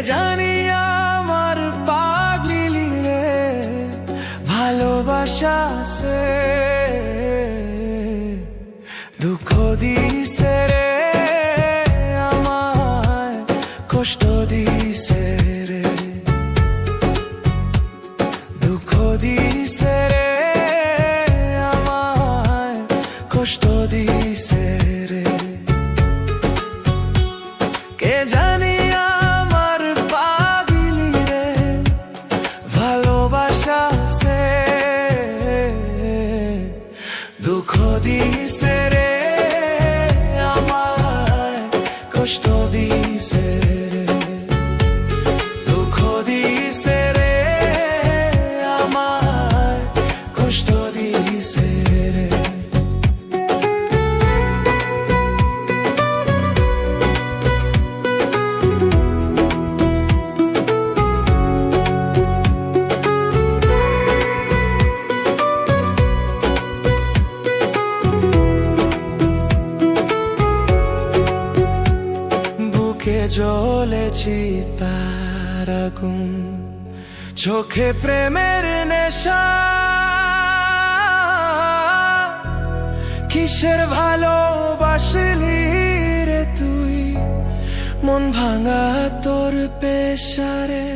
জানি আমার পাগলি রে ভালোবাসা সে দুঃখ দিছে রে আমায় কষ্ট দিছে রে দুঃখ দিছে রে আমায় কষ্ট দিছে রে কে জানি আমার পাগলি রে ভালোবাসা সে দুঃখ দিছে রে আমায় কষ্ট দিছে রে দুঃখ দিছে রে আমায় কষ্ট দিছে রে জ্বলেছি তার আগুন চোখে প্রেমের নেশা কিসের ভালোবাসলি রে তুই মন ভাঙা তোর পেশারে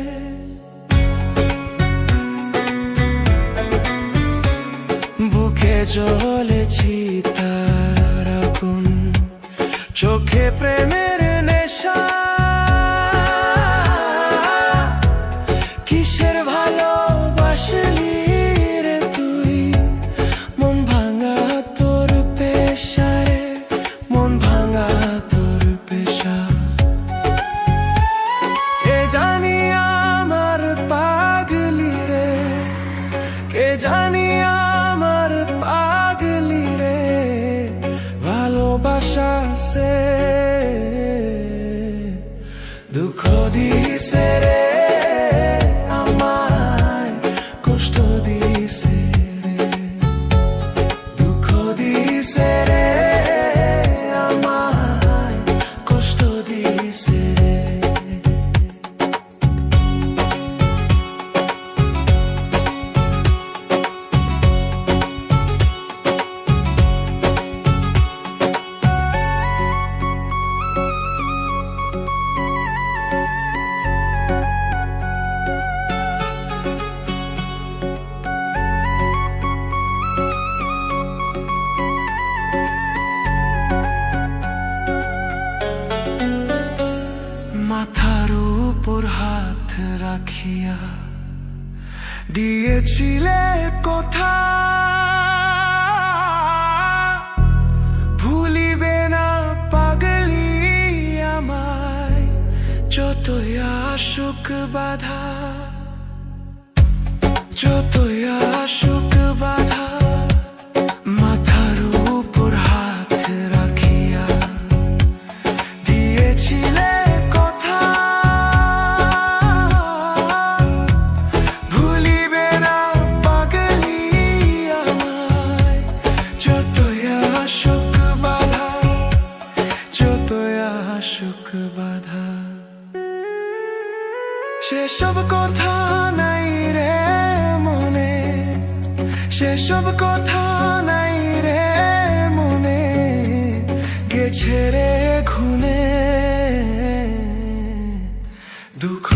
বুকে জ্বলেছি তার আগুন চোখে প্রেমের নেশা কিসের ভালোবাসলি রে তুই মন ভাঙা তোর পেশারে মন ভাঙা তোর পেশা কে জানি আমার পাগলি রে কে জানি আমার পাগলি রে ভালোবাসা সে দুঃখ দিছে রে আমায় কষ্ট দিছে রে দুঃখ দিছে রে আমায় কষ্ট দিছে রে মাথার উপর হাত রাখিয়া দিয়েছিলে কথা ভুলিবে না পাগলি আমায় যতই আসুক বাধা যতই আসুক বাধা মাথার উপর হাত রাখিয়া দিয়েছিলে সেসব কথা নাই রে মনে সেসব কথা নাই রে মনে গেছে রে খুনে দুঃখ